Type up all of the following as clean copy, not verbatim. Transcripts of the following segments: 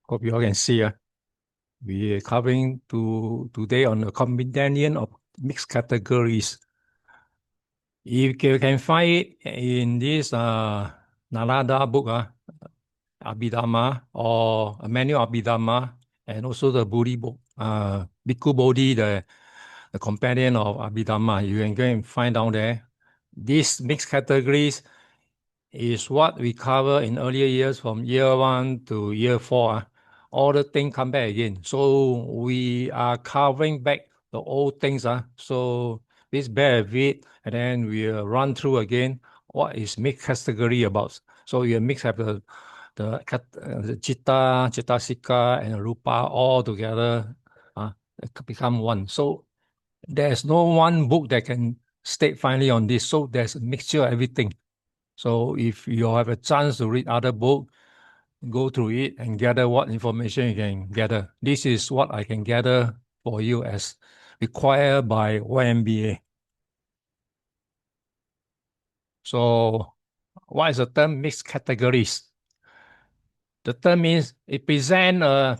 Hope you all can see. We are covering today on the Compendium of mixed categories. If you can find it in this Narada book, Abhidhamma, or a manual Abhidhamma, and also the Bodhi book, Bhikkhu Bodhi, the Compendium of Abhidhamma, you can go and find down there. These mixed categories is what we cover in earlier years from year 1 to year 4. All the things come back again. So we are covering back the old things. So please bear with it, and then we'll run through again what is mixed category about. So you mix have the Chitta, Chittasika, and Rupa all together become one. So there's no one book that can state finally on this. So there's a mixture of everything. So if you have a chance to read other book, go through it and gather what information you can gather. This is what I can gather for you as required by YMBA. So what is the term mixed categories? The term means it presents a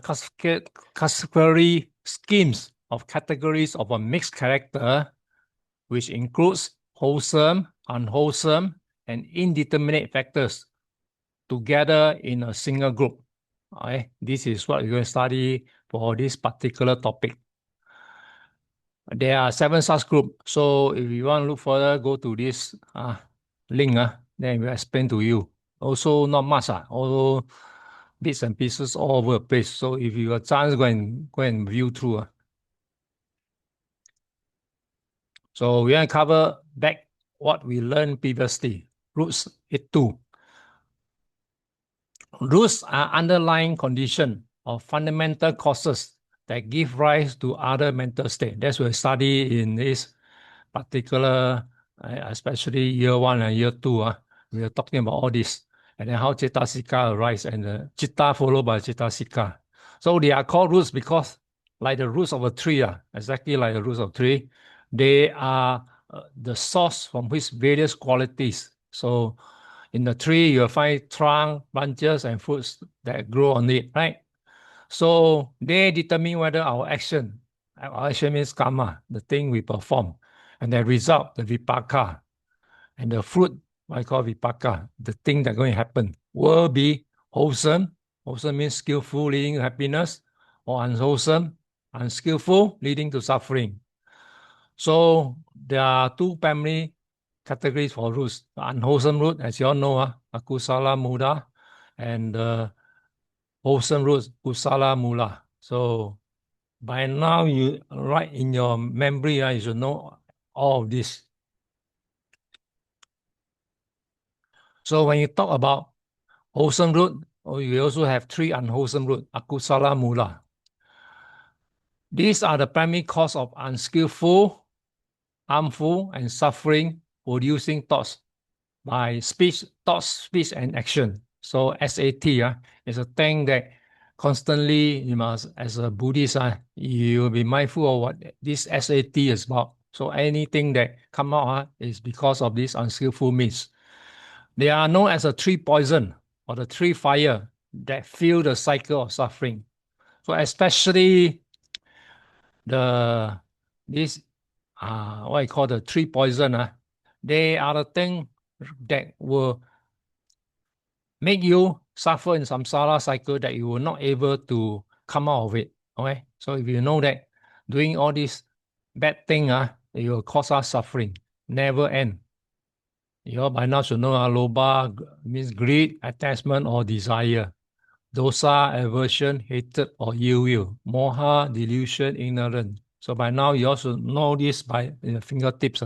classificatory schemes of categories of a mixed character, which includes wholesome, unwholesome, and indeterminate factors together in a single group. Okay? This is what we're going to study for this particular topic. There are 7 such groups. So if you want to look further, go to this link. Then we'll explain to you. Also not much. Although bits and pieces all over the place. So if you have a chance, go and view through. So we're going to cover back what we learned previously. Roots 8.2. Roots are underlying conditions or fundamental causes that give rise to other mental states. That's what we study in this particular, especially year 1 and year 2. We are talking about all this. And then how Chittasika arise and Chitta followed by Chittasika. So they are called roots because like the roots of a tree, exactly like the roots of a tree, they are the source from which various qualities. So in the tree, you'll find trunk, branches, and fruits that grow on it, right? So they determine whether our action means karma, the thing we perform, and the result, the vipaka, and the fruit, what I call vipaka, the thing that's going to happen, will be wholesome. Wholesome means skillful, leading to happiness, or unwholesome, unskillful, leading to suffering. So there are 2 primary categories for roots. The unwholesome root, as you all know, akusala mula, and wholesome roots, kusala mula. So by now, you write in your memory, you should know all of this. So when you talk about wholesome root, you also have 3 unwholesome root, akusala mula. These are the primary cause of unskillful, harmful, and suffering producing thoughts by speech, thoughts, speech, and action. So SAT is a thing that constantly you must, as a Buddhist, you will be mindful of what this SAT is about. So anything that come out is because of this unskillful means. They are known as a 3 poison or the 3 fire that fuel the cycle of suffering. So especially this what I call the 3 poison, they are the thing that will make you suffer in samsara cycle that you will not able to come out of it. Okay, so if you know that doing all this bad thing, it will cause us suffering, never end. You all by now should know lobha means greed, attachment, or desire. Dosa, aversion, hatred, or ill will. Moha, delusion, ignorance. So by now you also know this by your fingertips.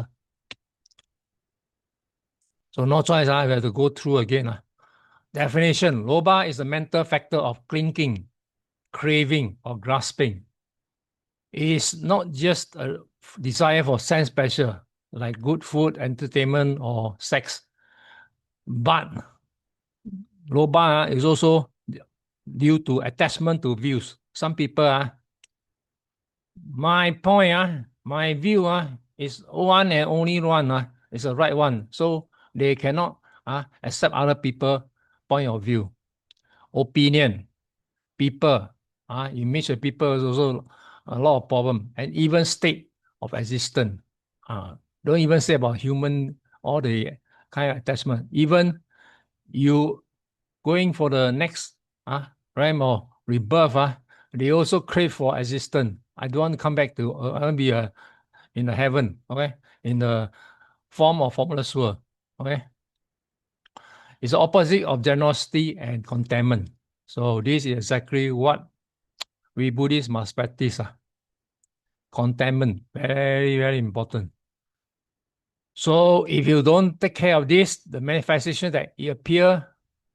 So no choice, we have to go through again. Definition: lobha is a mental factor of clinging, craving, or grasping. It is not just a desire for sense pleasure, like good food, entertainment, or sex, but lobha is also due to attachment to views. Some people, my point, my view is one and only one, is the right one. So they cannot accept other people's point of view. Opinion. people. You mix with people is also a lot of problem, and even state of existence. Don't even say about human, all the kind of attachment. Even you going for the next realm or rebirth, they also crave for existence. I don't want to come back to, I want to be in the heaven, okay? In the form of formless world, okay? It's the opposite of generosity and contentment. So this is exactly what we Buddhists must practice. Contentment, very, very important. So if you don't take care of this, the manifestation that it appear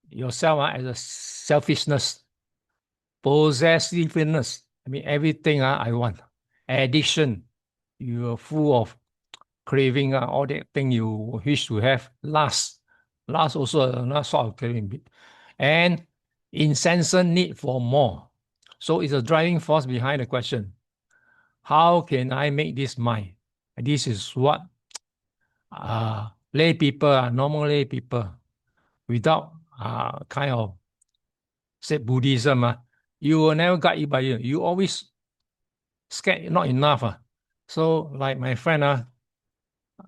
yourself as a selfishness, possessiveness. I mean, everything I want. Addiction, you are full of craving, all that thing you wish to have. Lust also another sort of craving. And incessant need for more. So it's a driving force behind the question. How can I make this mine? And this is what lay people, normal lay people, without kind of say Buddhism, you will never guide you by you. You always scared not enough. So like my friend,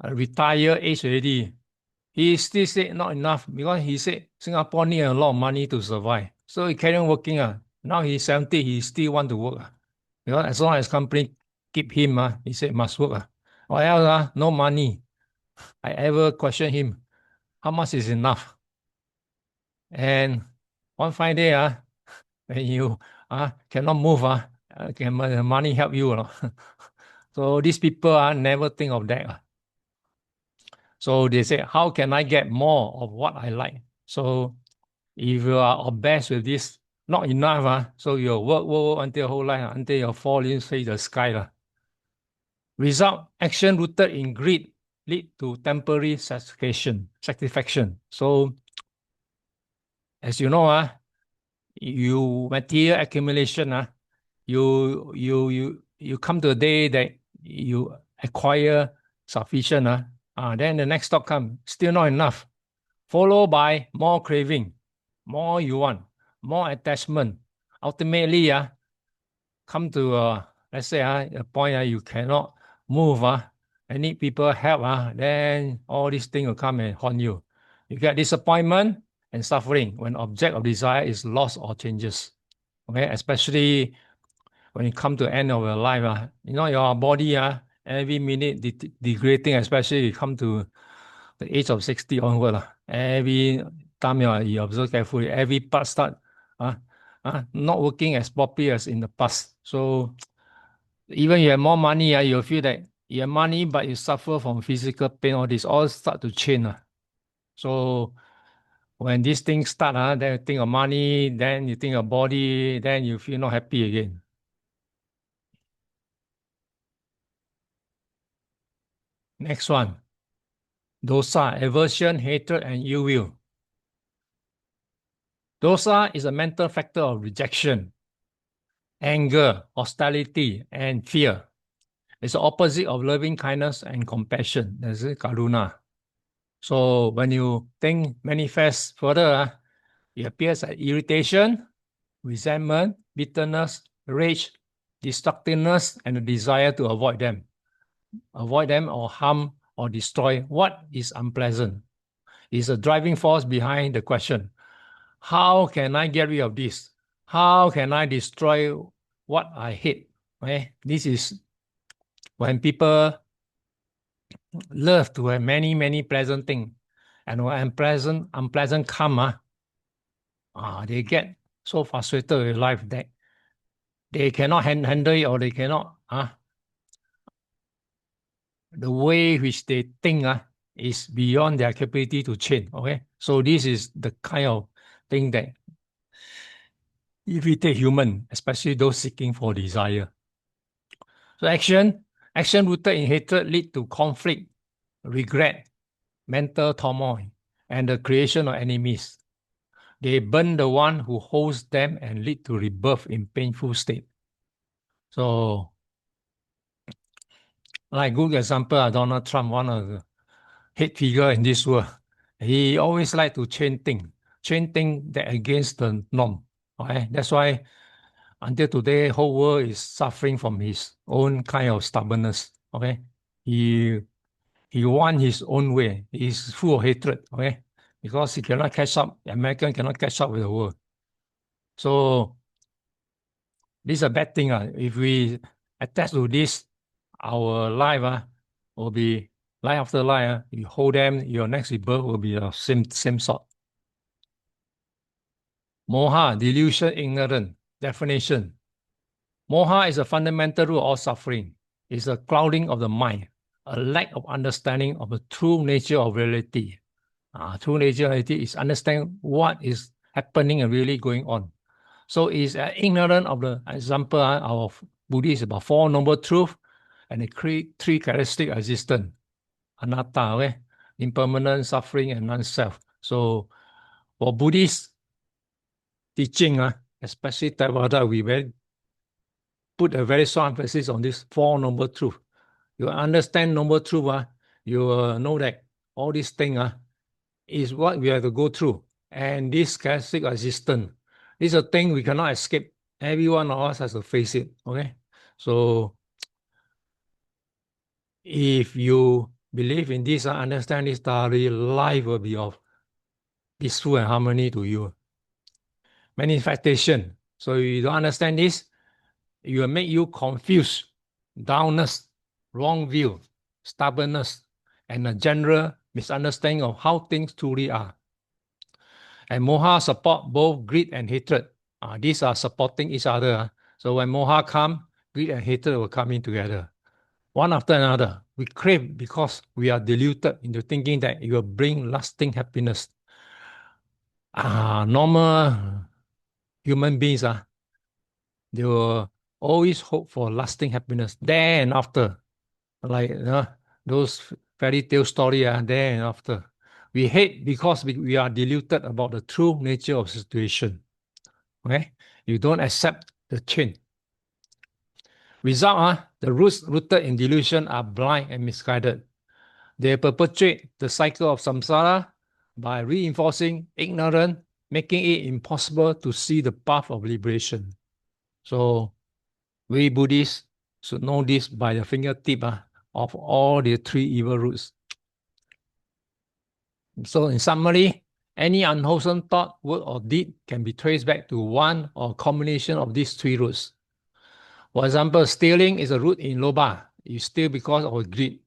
retired age already, he still said not enough because he said Singapore need a lot of money to survive. So he carry on working. Now he's 70, he still want to work. Because as long as company keep him, he said must work. Or else no money. I ever question him, how much is enough? And one fine day, when you cannot move, can money help you? So these people never think of that. So they say, how can I get more of what I like? So if you are obsessed with this, not enough, so you work until whole life, until you fall into the sky. Result, action rooted in greed lead to temporary satisfaction. So as you know, you material accumulation, you come to a day that you acquire sufficient, then the next stock come, still not enough. Followed by more craving, more you want, more attachment. Ultimately, come to let's say a point you cannot move, and need people help, then all these things will come and haunt you. You get disappointment and suffering when object of desire is lost or changes. Okay, especially when you come to the end of your life, your body, every minute degrading, especially you come to the age of 60 onward. Every time you observe carefully, every part start not working as properly as in the past. So even you have more money, you feel that you have money, but you suffer from physical pain, all this all start to change. So when these things start, then you think of money, then you think of body, then you feel not happy again. Next one. Dosa, aversion, hatred, and ill will. Dosa is a mental factor of rejection, anger, hostility, and fear. It's the opposite of loving kindness and compassion. That's karuna. So when you think manifest further, it appears as irritation, resentment, bitterness, rage, destructiveness, and the desire to avoid them. Avoid them or harm or destroy what is unpleasant. It's a driving force behind the question. How can I get rid of this? How can I destroy what I hate? Okay? This is when people love to have many, many pleasant things. And when unpleasant come, they get so frustrated with life that they cannot handle it, or they cannot, the way which they think is beyond their capability to change. Okay, so this is the kind of thing that irritate human, especially those seeking for desire. So action rooted in hatred lead to conflict, regret, mental turmoil, and the creation of enemies. They burn the one who holds them and lead to rebirth in painful state. So, like good example, Donald Trump, one of the head figure in this world. He always like to change things that against the norm. Okay, that's why until today, whole world is suffering from his own kind of stubbornness. Okay, he wants his own way. He's full of hatred. Okay, because he cannot catch up. American cannot catch up with the world. So this is a bad thing. If we attach to this, our life will be life after life. You hold them, your next birth will be the same sort. Moha, delusion, ignorant. Definition. Moha is a fundamental root of all suffering. It's a clouding of the mind, a lack of understanding of the true nature of reality. True nature of reality is understanding what is happening and really going on. So it's ignorant of the example of Buddhist about Four Noble Truths and the three characteristics of existence. Anatta, okay? Impermanent, suffering, and non-self. So for Buddhist teaching, especially Theravada, we put a very strong emphasis on this Four Noble Truths. You understand Noble Truth, you know that all these things is what we have to go through. And this characteristic of existence, this is a thing we cannot escape. Every one of us has to face it, okay? So if you believe in this, understand this thoroughly, life will be of peaceful and harmony to you. Manifestation. So if you don't understand this, it will make you confused, downness, wrong view, stubbornness, and a general misunderstanding of how things truly are. And moha support both greed and hatred. These are supporting each other. So when moha comes, greed and hatred will come in together. One after another. We crave because we are deluded into thinking that it will bring lasting happiness. Normal human beings, they will always hope for lasting happiness there and after. Like those fairy tale story, there and after. We hate because we are deluded about the true nature of the situation. Okay? You don't accept the change. Result, the roots rooted in delusion are blind and misguided. They perpetuate the cycle of samsara by reinforcing ignorance, making it impossible to see the path of liberation. So we Buddhists should know this by the fingertip of all the three evil roots. So in summary, any unwholesome thought, word, or deed can be traced back to one or combination of these three roots. For example, stealing is a root in lobha. You steal because of greed.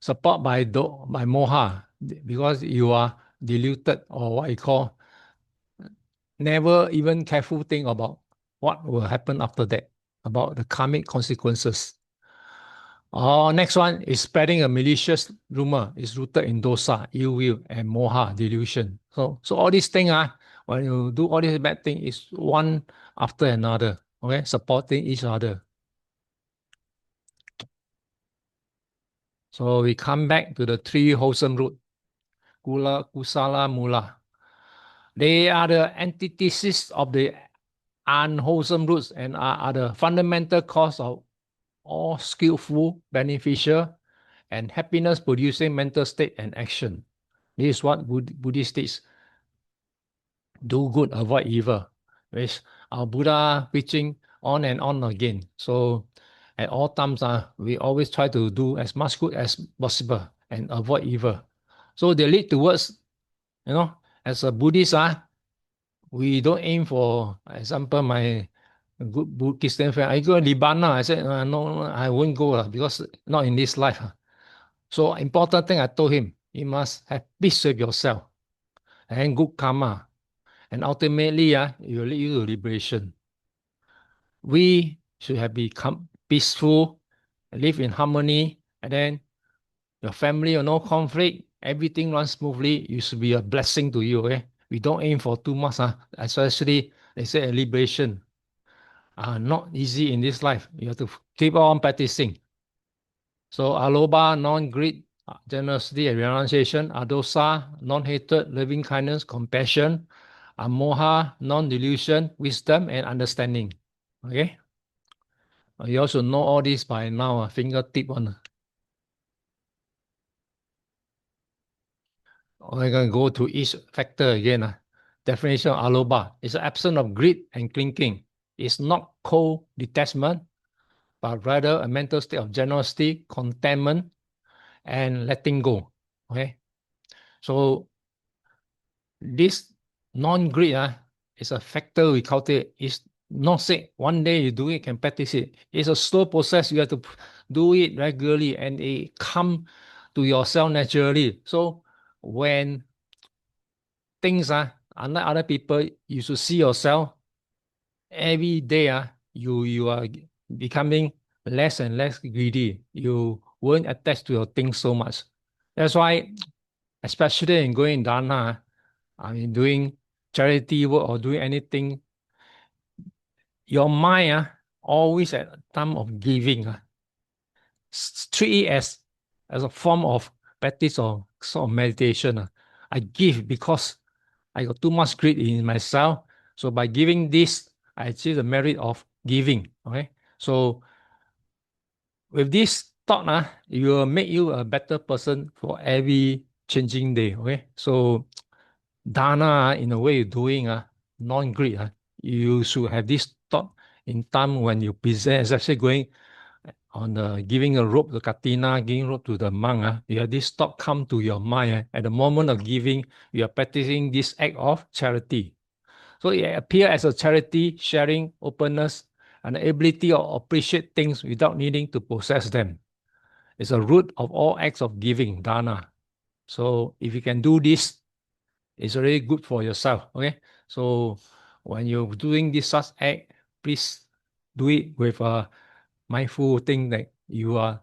Support by moha, because you are deluded, or what you call never even careful think about what will happen after that, about the karmic consequences. Next one is spreading a malicious rumor is rooted in dosa, ill will, and moha, delusion. So all these things, when you do all these bad things, is one after another, okay, supporting each other. So we come back to the three wholesome root, Kula, Kusala, Mula. They are the antithesis of the unwholesome roots and are the fundamental cause of all skillful, beneficial, and happiness-producing mental state and action. This is what Buddhist teach. Do good, avoid evil. Which our Buddha preaching on and on again. So at all times, we always try to do as much good as possible and avoid evil. So they lead towards, as a Buddhist, we don't aim for, example, my good Christian friend, I go to Nibbana. I said, no, I won't go because not in this life. So important thing I told him, you must have peace with yourself and good karma. And ultimately, it will lead you to liberation. We should have become peaceful, live in harmony, and then your family or no conflict, everything runs smoothly. It should be a blessing to you. Okay? We don't aim for too much, especially they say a liberation. Not easy in this life. You have to keep on practicing. So aloba, non-greed, generosity and renunciation, adosa, non-hatred, loving kindness, compassion, amoha, non-delusion, wisdom, and understanding. Okay? You also know all this by now, fingertip one. We're going to go to each factor again. Definition of aloba is the absence of greed and clinging. is not cold detachment, but rather a mental state of generosity, contentment, and letting go. Okay, so this non-greed is a factor we cultivate. It's not say one day you do it, can practice it. It's a slow process. You have to do it regularly and it come to yourself naturally. So when things unlike other people, you should see yourself every day you are becoming less and less greedy. You won't attach to your things so much. That's why, especially in going dana, I mean doing charity work or doing anything, your mind always at the time of giving. Treat it as a form of practice or sort of meditation. I give because I got too much greed in myself. So by giving this, I achieve the merit of giving. Okay. So with this thought, it will make you a better person for every changing day. Okay. So dana, in a way you're doing non-greed. You should have this thought in time when you present, especially going on the giving a rope, the katina, giving rope to the monk, you have this thought come to your mind. At the moment of giving, you are practicing this act of charity. So it appears as a charity, sharing, openness, and the ability to appreciate things without needing to possess them. It's a root of all acts of giving, dana. So if you can do this, it's really good for yourself. Okay. So when you're doing this such act, please do it with a mindful thing that you are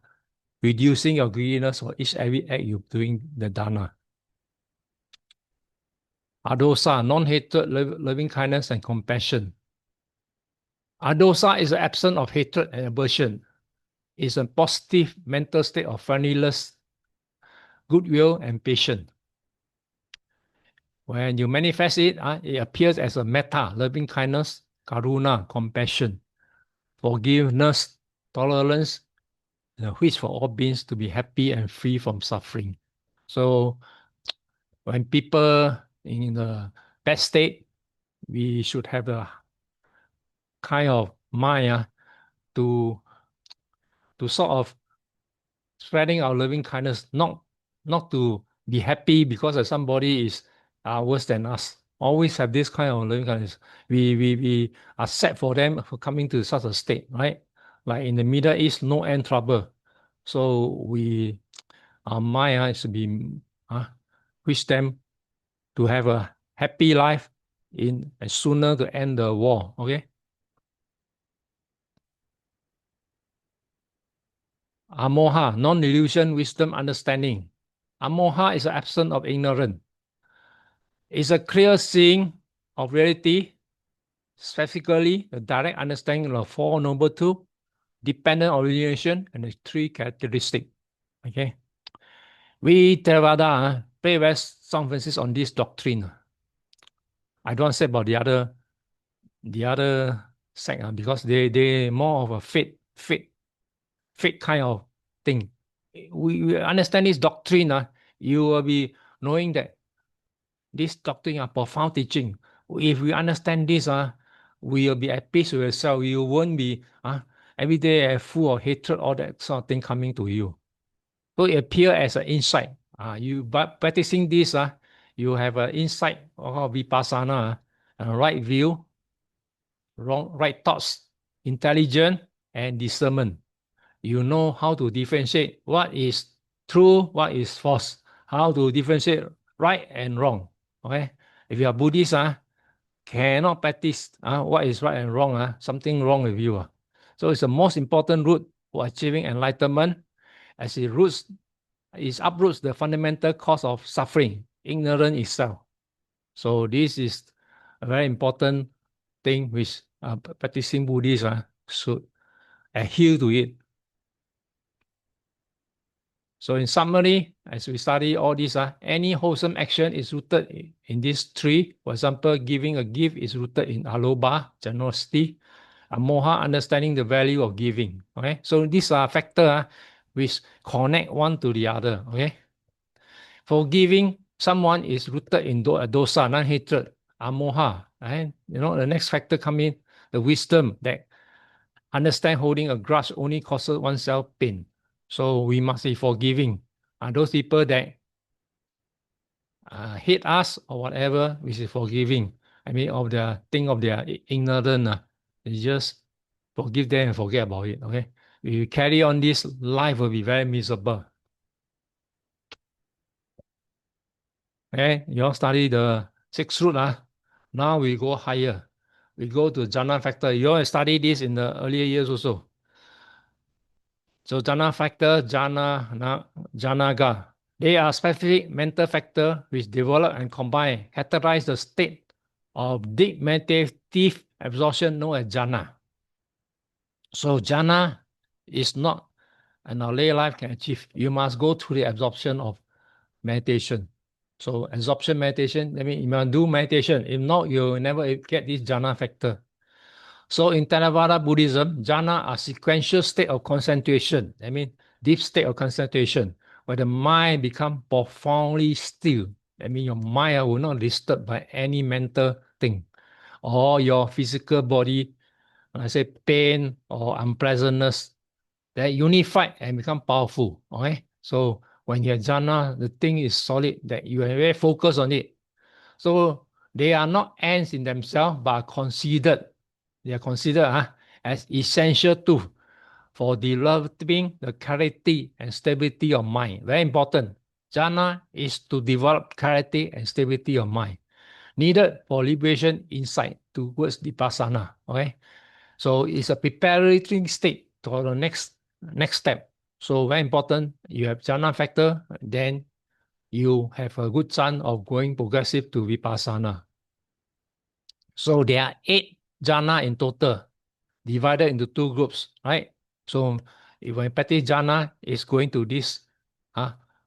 reducing your greediness for each every act you're doing the dana. Adosa, non-hatred, loving kindness, and compassion. Adosa is the absence of hatred and aversion. It's a positive mental state of friendliness, goodwill, and patience. When you manifest it, it appears as a metta, loving kindness, karuna, compassion, forgiveness, tolerance, and a wish for all beings to be happy and free from suffering. So when people in the bad state, we should have a kind of mind to sort of spreading our loving kindness, not to be happy because somebody is worse than us. Always have this kind of loving kindness. We are sad for them for coming to such a state, right? Like in the Middle East, no end trouble. So our mind should be wish them to have a happy life in and sooner to end the war. Okay. Amoha, non-delusion, wisdom, understanding. Amoha is the absence of ignorance. It's a clear seeing of reality, specifically the direct understanding of the Four Noble Truths, dependent origination, and the three characteristics. Okay. We Theravada pay very strong emphasis on this doctrine. I don't want to say about the other sect because they more of a faith kind of thing. We understand this doctrine, you will be knowing that this doctrine are profound teaching. If we understand this, we will be at peace with yourself. You won't be every day full of hatred, all that sort of thing coming to you. So it appears as an insight. You by practicing this, you have an insight or vipassana, right view, right thoughts, intelligence, and discernment. You know how to differentiate what is true, what is false, how to differentiate right and wrong. Okay, if you are Buddhist, cannot practice what is right and wrong. Something wrong with you. So it's the most important route for achieving enlightenment, as it uproots the fundamental cause of suffering, ignorance itself. So this is a very important thing which practicing Buddhists should adhere to it. So in summary, as we study all this, any wholesome action is rooted in these three. For example, giving a gift is rooted in aloba, generosity, moha, understanding the value of giving. Okay, so these are factors which connect one to the other. Okay, forgiving someone is rooted in dosa, non-hatred, amoha. And the next factor come in, the wisdom that understand holding a grudge only causes oneself pain. So we must be forgiving. Those people that hate us or whatever, which is forgiving. I mean, of their think of their ignorance, you just forgive them and forget about it. Okay, if you carry on this, life will be very miserable. Okay, you all study the 6 root. Now we go higher. We go to jhana factor. You all study this in the earlier years also. So jhana factor, jhanaga. They are specific mental factors which develop and combine, characterize the state of deep meditative absorption known as jhana. So jhana is not an our lay life can achieve. You must go through the absorption of meditation. So absorption meditation, I mean, you must do meditation. If not, you'll never get this jhana factor. So in Theravada Buddhism, jhana are sequential state of concentration. I mean, deep state of concentration, where the mind becomes profoundly still. I mean, your mind will not disturbed by any mental thing, or your physical body, when I say pain or unpleasantness, they unify and become powerful. Okay, so when you have jhana, the thing is solid, that you are very focused on it. So they are not ends in themselves, but are considered. They are considered as essential too for developing the clarity and stability of mind. Very important. Jhana is to develop clarity and stability of mind, needed for liberation insight towards vipassana. Okay, so it's a preparatory state for the next step. So very important. You have jhana factor, then you have a good chance of going progressive to vipassana. So there are 8 jhana in total, divided into 2 groups, right? So if when practice jhana is going to this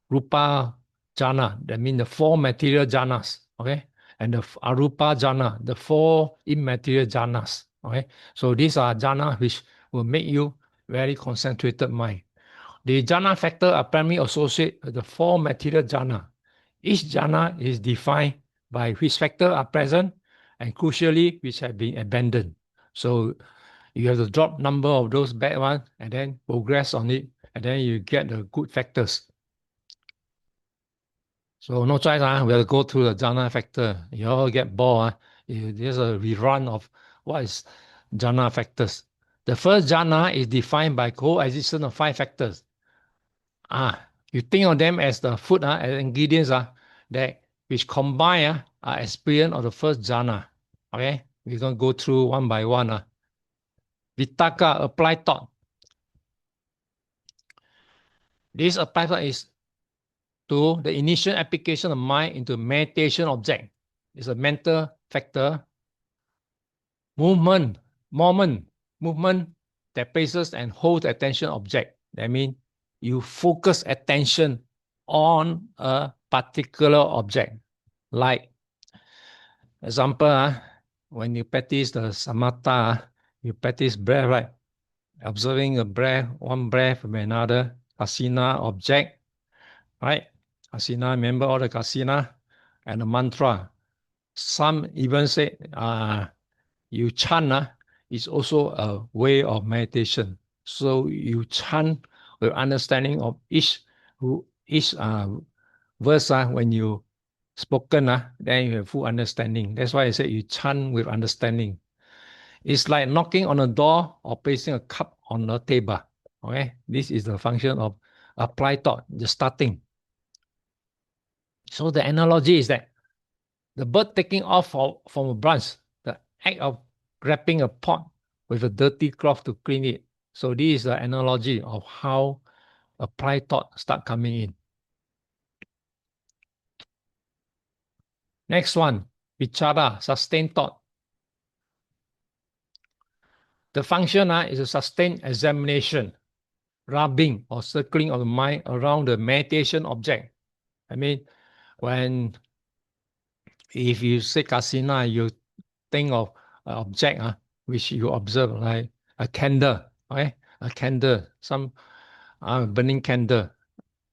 rupa jhana, that means the 4 material jhanas, okay? And the arupa jhana, the 4 immaterial jhanas, okay? So these are jhana which will make you very concentrated mind. The jhana factor are primarily associated with the 4 material jhana. Each jhana is defined by which factor are present and crucially which have been abandoned. So you have to drop number of those bad ones and then progress on it, and then you get the good factors. So no choice, we have to go through the jhana factor. You all get bored. There's a rerun of what is jhana factors. The first jhana is defined by coexistence of 5 factors. You think of them as the food, as ingredients that which combine are experience of the first jhana. Okay, we're going to go through one by one. Vitakka, applied thought. This applied thought is to the initial application of mind into meditation object. It's a mental factor. Movement that places and holds attention object. That means you focus attention on a particular object. Like, example, when you practice the samatha, you practice breath, right? Observing a breath, one breath from another, kasina object, right? Kasina, remember all the kasina and the mantra. Some even say you chant is also a way of meditation. So you chant with understanding of each verse when you spoken, then you have full understanding. That's why I said you chant with understanding. It's like knocking on a door or placing a cup on a table. Okay, this is the function of applied thought, the starting. So the analogy is that the bird taking off from a branch, the act of grabbing a pot with a dirty cloth to clean it. So this is the analogy of how applied thought start coming in. Next one, vichara, sustained thought. The function is a sustained examination, rubbing or circling of the mind around the meditation object. I mean, if you say kasina, you think of an object which you observe, like a candle, okay? A candle, some burning candle.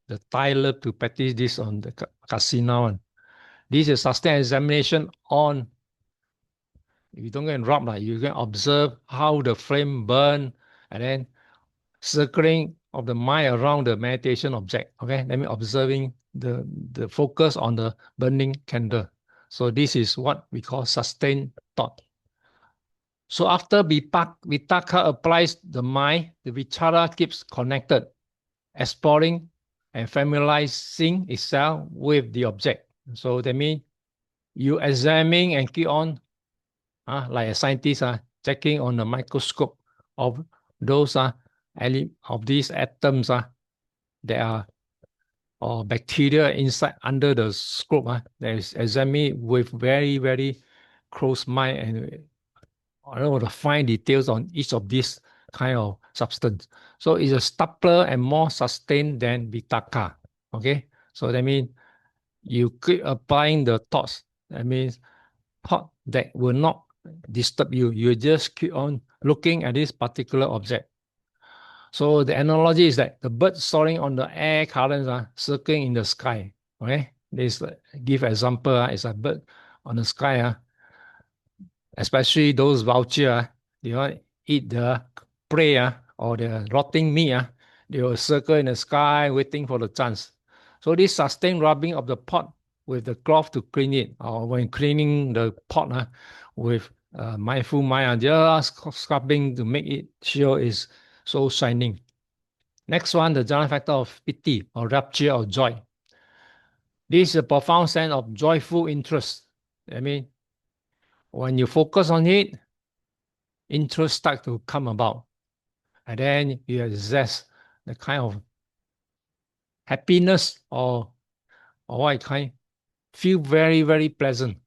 The Thai love to practice this on the kasina one. This is sustained examination on you don't go and rub, you can observe how the flame burn and then circling of the mind around the meditation object. Okay, let me observing the focus on the burning candle. So this is what we call sustained thought. So after Vitaka applies the mind, the Vichara keeps connected, exploring and familiarizing itself with the object. So that means you examine and keep on, like a scientist, checking on the microscope of those of these atoms that are or bacteria inside under the scope. That is examined with very, very close mind and I don't know the fine details on each of these kind of substance. So it's a stubler and more sustained than Vitaka. Okay, so that means you keep applying the thoughts. That means thought that will not disturb you. You just keep on looking at this particular object. So the analogy is that the bird soaring on the air currents are circling in the sky. Okay, this give example. It's a bird on the sky. Especially those vulture, they want eat the prey or the rotting meat. They will circle in the sky waiting for the chance. So this sustained rubbing of the pot with the cloth to clean it, or when cleaning the pot with mindful mind, just scrubbing to make it sure is so shining. Next one, the jhana factor of piti or rapture or joy. This is a profound sense of joyful interest. I mean, when you focus on it, interest start to come about. And then you assess the kind of happiness or what kind, feel very, very pleasant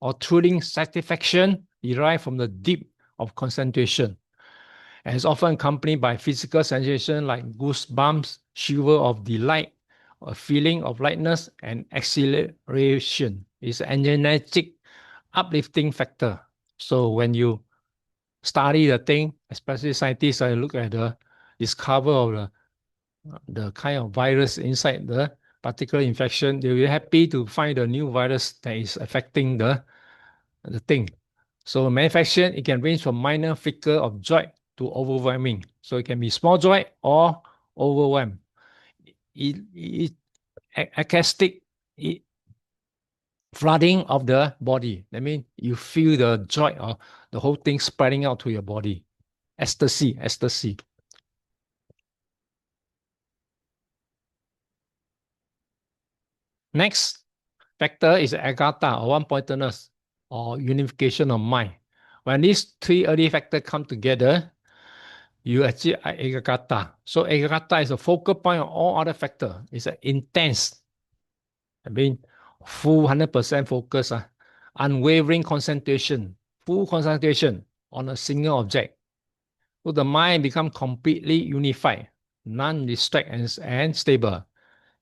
or thrilling satisfaction derived from the deep of concentration. And it's often accompanied by physical sensation like goosebumps, shiver of delight, a feeling of lightness and exhilaration. It's an energetic, uplifting factor. So when you study the thing, especially scientists look at the discover of the kind of virus inside the particular infection, they'll be happy to find a new virus that is affecting the thing. So manifestation, it can range from minor flicker of joy to overwhelming. So it can be small joy or overwhelm. It acoustic flooding of the body. That means you feel the joy or the whole thing spreading out to your body. Ecstasy, ecstasy. Next factor is agata or one-pointedness or unification of mind. When these three early factors come together, you achieve ekagata. So ekagata is a focal point of all other factors. It's an intense, I mean, full 100% focus, unwavering concentration, full concentration on a single object. So the mind becomes completely unified, non-distracted and stable.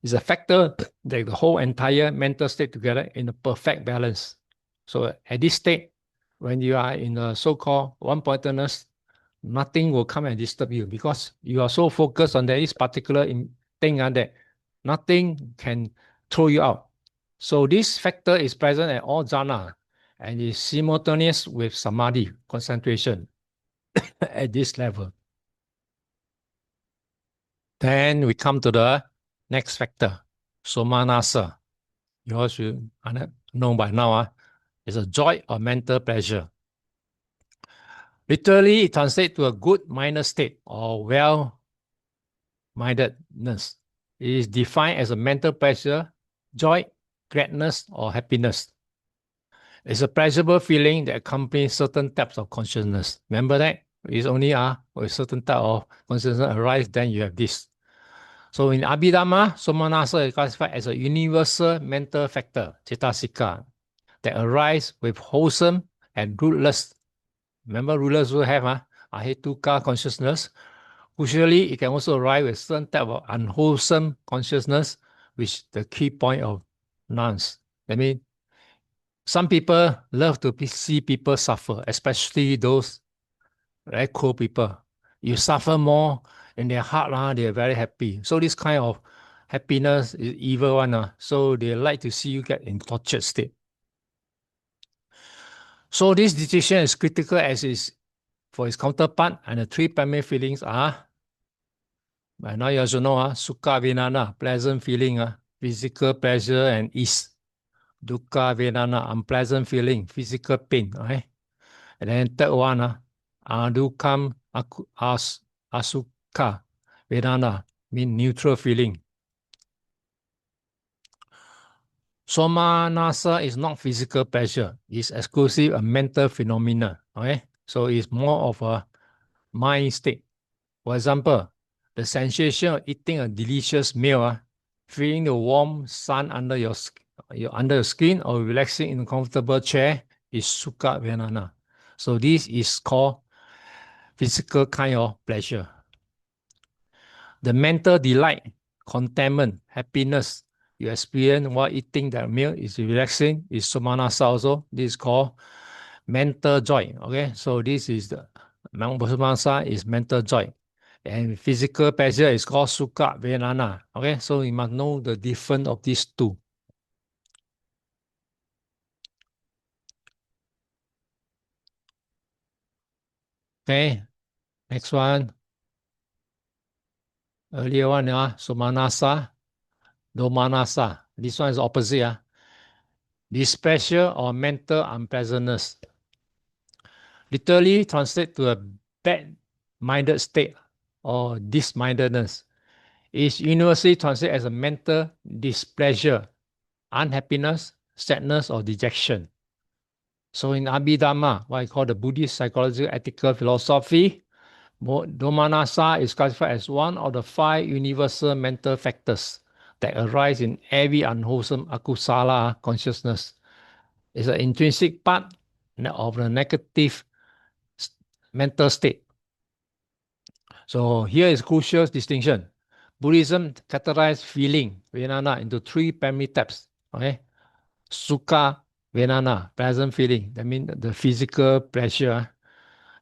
It's a factor that the whole entire mental state together in a perfect balance. So at this state, when you are in a so-called one-pointedness, nothing will come and disturb you because you are so focused on this particular thing that nothing can throw you out. So this factor is present at all jhana and is simultaneous with samadhi, concentration at this level. Then we come to the next factor, somanasa. You all should know by now, it's a joy or mental pleasure. Literally, it translates to a good minor state or well-mindedness. It is defined as a mental pleasure, joy, gladness, or happiness. It's a pleasurable feeling that accompanies certain types of consciousness. Remember that? It's only with certain type of consciousness arise, then you have this. So in Abhidhamma, somanasa is classified as a universal mental factor, cetasika, that arise with wholesome and rootless. Remember, rulers will have ahetuka consciousness. Usually, it can also arise with certain type of unwholesome consciousness, which the key point of nuns. I mean, some people love to see people suffer, especially those very cool people. You suffer more in their heart, they are very happy. So this kind of happiness is evil one. So they like to see you get in tortured state. So this distinction is critical as is for its counterpart, and the three primary feelings are, by now you also know, sukha vedana, pleasant feeling, physical pleasure and ease. Dukkha vedana, unpleasant feeling, physical pain. Okay? And then third one, adukam asukha vedana, mean neutral feeling. Somanasa is not physical pleasure. It's exclusive a mental phenomena. Okay? So it's more of a mind state. For example, the sensation of eating a delicious meal, feeling the warm sun under your skin, or relaxing in a comfortable chair is sukha vedana. So this is called physical kind of pleasure. The mental delight, contentment, happiness you experience while eating that meal is relaxing, is somanasa also. This is called mental joy. Okay, so this is the somanasa is mental joy. And physical pleasure is called sukha vedana. Okay, so you must know the difference of these two. Okay, next one. Earlier one, somanasa, domanasa. This one is opposite. Displeasure or mental unpleasantness. Literally translate to a bad-minded state or dismindedness. Is universally translated as a mental displeasure, unhappiness, sadness, or dejection. So in Abhidhamma, what I call the Buddhist psychological ethical philosophy, domanasa is classified as one of the 5 universal mental factors that arise in every unwholesome akusala consciousness. It's an intrinsic part of the negative mental state. So here is crucial distinction. Buddhism categorizes feeling, vedana, into 3 primary types. Okay, sukha vedana, pleasant feeling, that means the physical pleasure,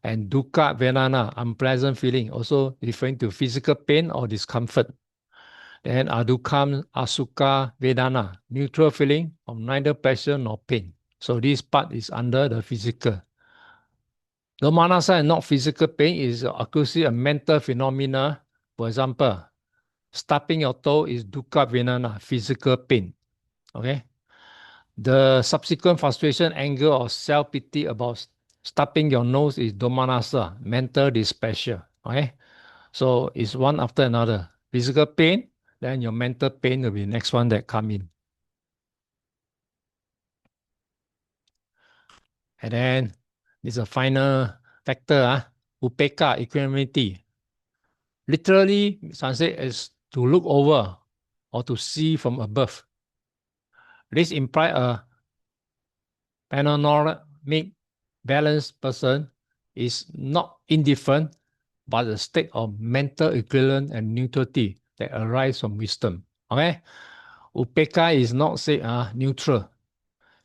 and dukkha vedana, unpleasant feeling, also referring to physical pain or discomfort. Then adukam asukha vedana, neutral feeling of neither pleasure nor pain. So this part is under the physical. Domanasa is not physical pain, is actually a mental phenomena. For example, stubbing your toe is dukkha vedana, physical pain. Okay. The subsequent frustration, anger, or self-pity about stubbing your nose is domanasa, mental displeasure. Okay. So it's one after another. Physical pain, then your mental pain will be the next one that come in. And then this is a final factor, upeka, equanimity. Literally translate as to look over or to see from above. This implies a panoramic balanced person is not indifferent, but a state of mental equivalence and neutrality that arise from wisdom. Okay? Upeka is not say neutral.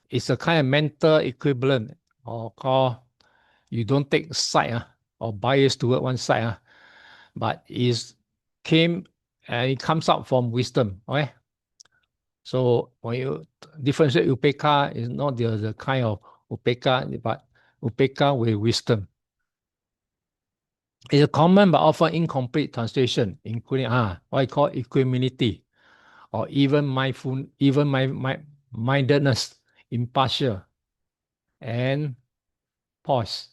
It's a kind of mental equivalent, or call you don't take side or bias toward one side, but it comes out from wisdom. Okay? So when you differentiate upeka, is not the kind of upeka, but upeka with wisdom. It's a common but often incomplete translation, including what I call equanimity, or even mindedness, impartial, and pause.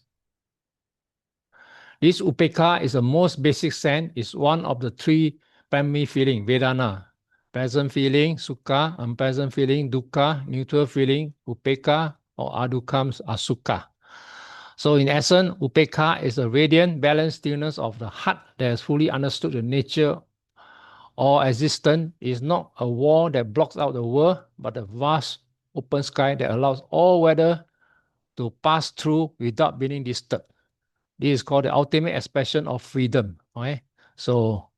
This upeka is the most basic sense, is one of the 3 primary feeling, vedana. Pleasant feeling, sukha, unpleasant feeling, dukkha, neutral feeling, upeka, or adukam asukha. So in essence, upeka is a radiant, balanced stillness of the heart that has fully understood the nature or existence. Is not a wall that blocks out the world, but a vast open sky that allows all weather to pass through without being disturbed. This is called the ultimate expression of freedom. Okay? So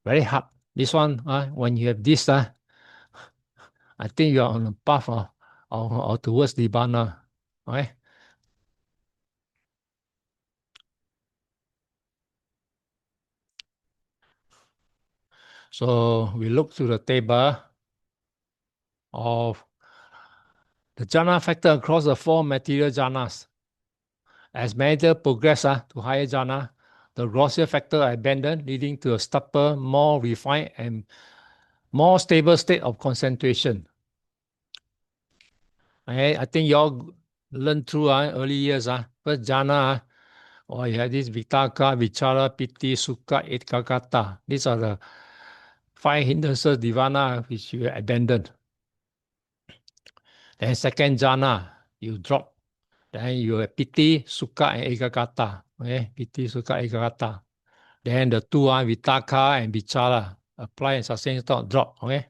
very hard. This one, when you have this, I think you are on the path or towards Nibbana. Okay? So we look to the table of the jhana factor across the 4 material jhanas. As meditator progress to higher jhana, the grosser factor are abandoned, leading to a stubborn, more refined, and more stable state of concentration. I think you all learn through early years. First jhana, or you have this vitaka, vichara, piti, sukha, ekagata. These are the 5 hindrances, nirvana, which you abandon. Then second jhana, you drop. Then you have piti, sukha, and ekagata. Okay, piti, sukha, ekagata. Then the two vitaka and vichara, apply and sustain, stop, drop. Okay.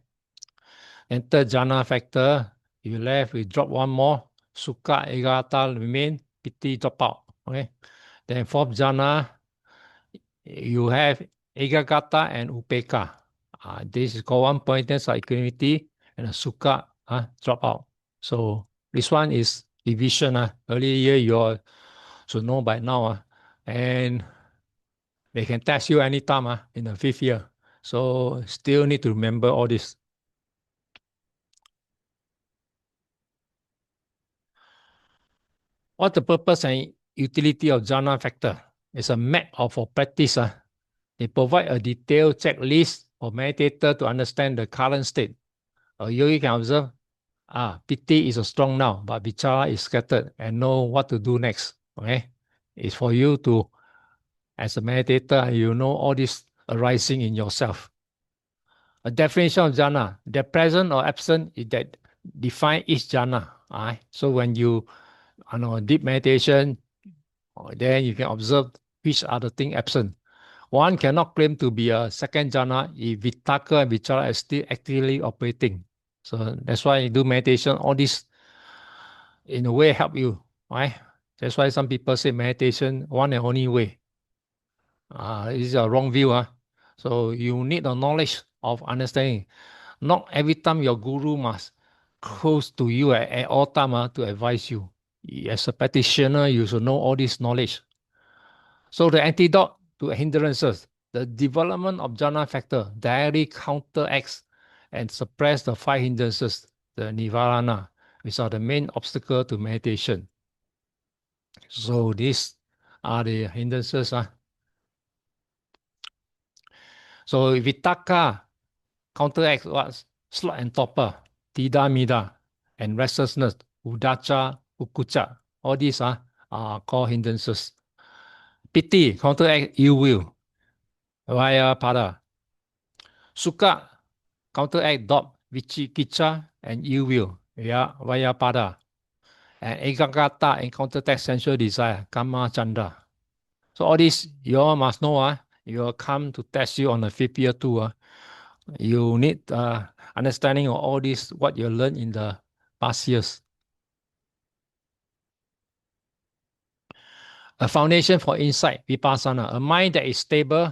And third jhana factor, you left, we drop one more. Sukha, ekagata remain, piti drop out. Okay. Then fourth jhana, you have ekagata and upeka. This is called one pointers of equanimity, and a sukha drop out. So this one is division. Early year you all should know by now. And they can test you anytime in the 5th year. So still need to remember all this. What's the purpose and utility of jhana factor? It's a map for practice. They provide a detailed checklist for meditator to understand the current state. A yogi can observe, piti is strong now, but vichara is scattered, and know what to do next. Okay, it's for you to, as a meditator, you know all this arising in yourself. A definition of jhana: the present or absent is that define each jhana. So when you deep meditation, then you can observe which are the thing absent. One cannot claim to be a second jhana if vitaka and vichara are still actively operating. So that's why you do meditation, all this in a way help you, right? That's why some people say meditation, one and only way. This is a wrong view. So you need the knowledge of understanding. Not every time your guru must close to you at all time to advise you. As a practitioner, you should know all this knowledge. So the antidote to hindrances, the development of jhana factor directly counteracts and suppress the 5 hindrances, the nirvana, which are the main obstacle to meditation. So these are the hindrances. So vitaka counteracts what? Slot and torpor, tida mida, and restlessness, udacha, ukucha. All these are called hindrances. Piti counteract ill will, vaya pada. Sukha counteract doubt, vichikicha, and ill will, vaya pada. And ekagata and counteract sensual desire, kama chanda. So all this you all must know. You will come to test you on the 5th year too. You need understanding of all this, what you learned in the past years. A foundation for insight, vipassana, a mind that is stable,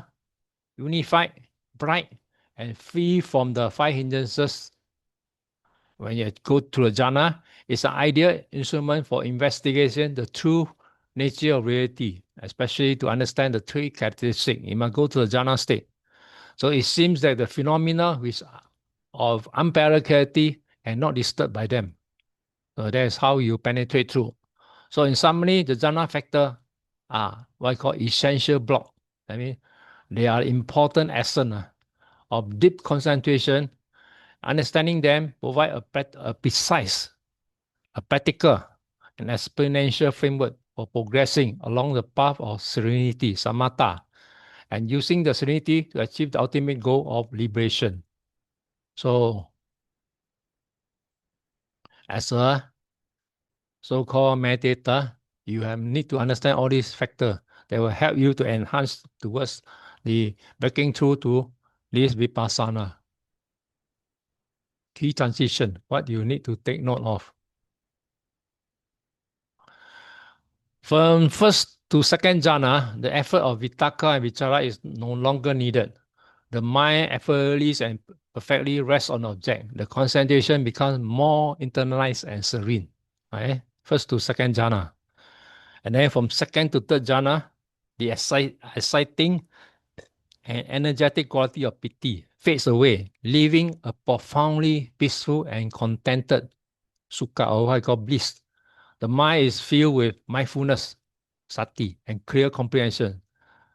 unified, bright, and free from the 5 hindrances. When you go to the jhana, it's an ideal instrument for investigation, the true nature of reality, especially to understand the 3 characteristics. You must go to the jhana state. So it seems that the phenomena which of unparalleled clarity and not disturbed by them. So that's how you penetrate through. So in summary, the jhana factor are what I call essential block. I mean, they are important essence of deep concentration. Understanding them provide a precise, a practical, and exponential framework for progressing along the path of serenity, samatha, and using the serenity to achieve the ultimate goal of liberation. So, as a so-called meditator, you need to understand all these factors that will help you to enhance towards the breaking through to this vipassana. Key transition, what you need to take note of. From first to second jhana, the effort of vitaka and vichara is no longer needed. The mind effortlessly and perfectly rests on the object. The concentration becomes more internalized and serene. Right? First to second jhana. And then from second to third jhana, the exciting and energetic quality of piti fades away, leaving a profoundly peaceful and contented sukha, or what I call bliss. The mind is filled with mindfulness, sati, and clear comprehension,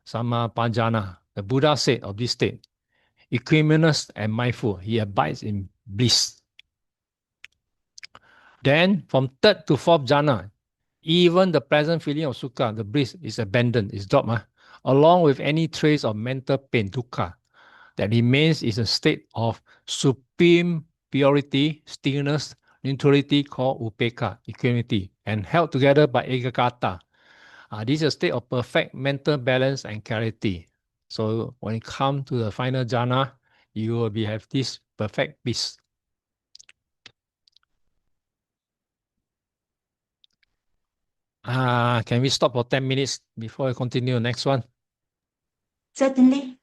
samapajana. The Buddha said of this state, equanimous and mindful, he abides in bliss. Then from third to fourth jhana, even the pleasant feeling of sukha, the bliss, is abandoned, is dropped, along with any trace of mental pain, dukkha, that remains is a state of supreme purity, stillness, neutrality called upekkha, equanimity, and held together by ekaggata. This is a state of perfect mental balance and clarity. So when you come to the final jhana, you will have this perfect peace. Can we stop for 10 minutes before I continue the next one? Certainly.